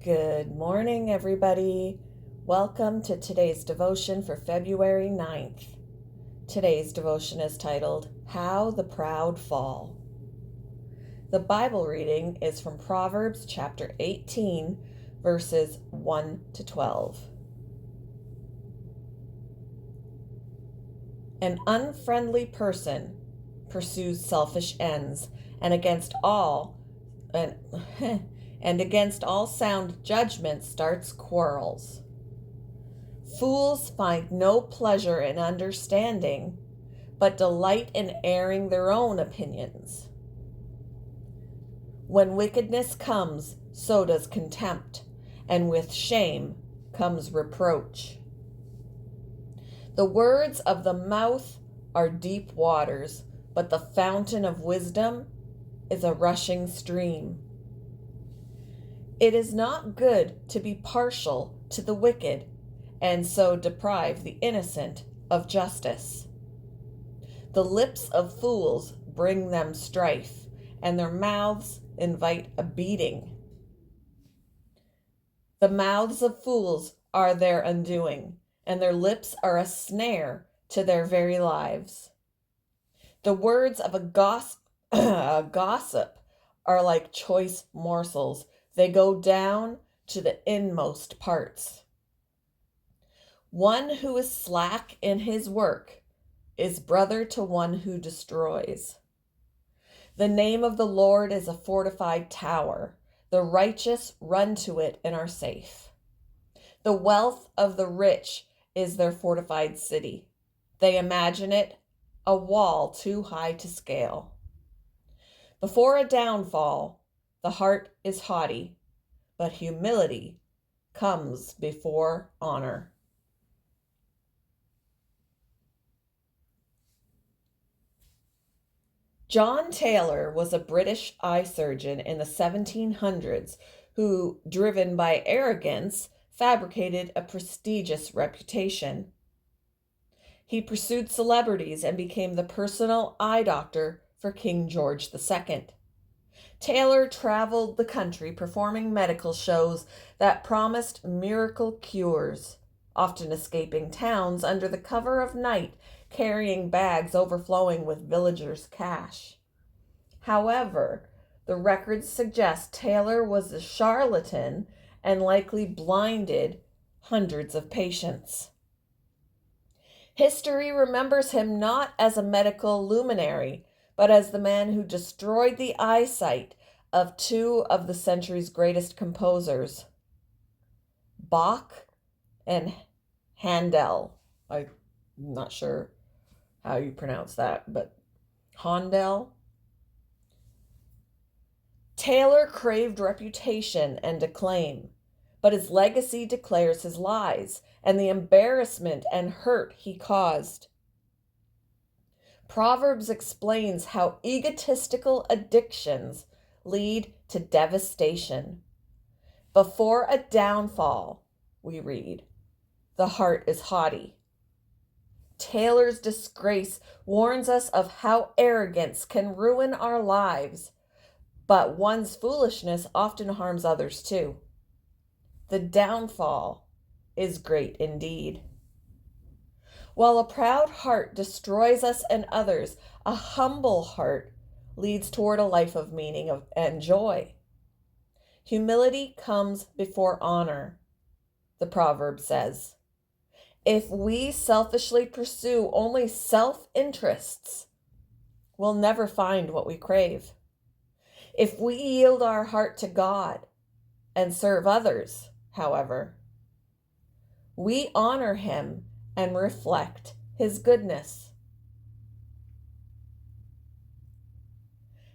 Good morning, everybody. Welcome to today's devotion for February 9th. Today's devotion is titled, How the Proud Fall. The Bible reading is from Proverbs chapter 18, verses 1 to 12. An unfriendly person pursues selfish ends, and against all sound judgment starts quarrels. Fools find no pleasure in understanding, but delight in airing their own opinions. When wickedness comes, so does contempt, and with shame comes reproach. The words of the mouth are deep waters, but the fountain of wisdom is a rushing stream. It is not good to be partial to the wicked, and so deprive the innocent of justice. The lips of fools bring them strife, and their mouths invite a beating. The mouths of fools are their undoing, and their lips are a snare to their very lives. The words of a gossip are like choice morsels. They go down to the inmost parts. One who is slack in his work is brother to one who destroys. The name of the Lord is a fortified tower. The righteous run to it and are safe. The wealth of the rich is their fortified city. They imagine it a wall too high to scale. Before a downfall, the heart is haughty, but humility comes before honor. John Taylor was a British eye surgeon in the 1700s who, driven by arrogance, fabricated a prestigious reputation. He pursued celebrities and became the personal eye doctor for King George II. Taylor traveled the country performing medical shows that promised miracle cures, often escaping towns under the cover of night, carrying bags overflowing with villagers' cash. However, the records suggest Taylor was a charlatan and likely blinded hundreds of patients. History remembers him not as a medical luminary, but as the man who destroyed the eyesight of two of the century's greatest composers, Bach and Handel. I'm not sure how you pronounce that, but Handel. Taylor craved reputation and acclaim, but his legacy declares his lies and the embarrassment and hurt he caused. Proverbs explains how egotistical addictions lead to devastation. Before a downfall, we read, the heart is haughty. Taylor's disgrace warns us of how arrogance can ruin our lives, but one's foolishness often harms others too. The downfall is great indeed. While a proud heart destroys us and others, a humble heart leads toward a life of meaning and joy. Humility comes before honor, the proverb says. If we selfishly pursue only self-interests, we'll never find what we crave. If we yield our heart to God and serve others, however, we honor Him and reflect His goodness.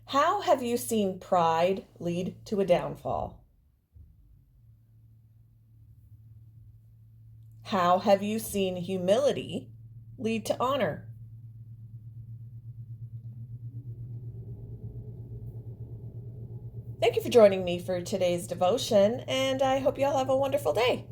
How have you seen pride lead to a downfall? How have you seen humility lead to honor? Thank you for joining me for today's devotion, and I hope you all have a wonderful day.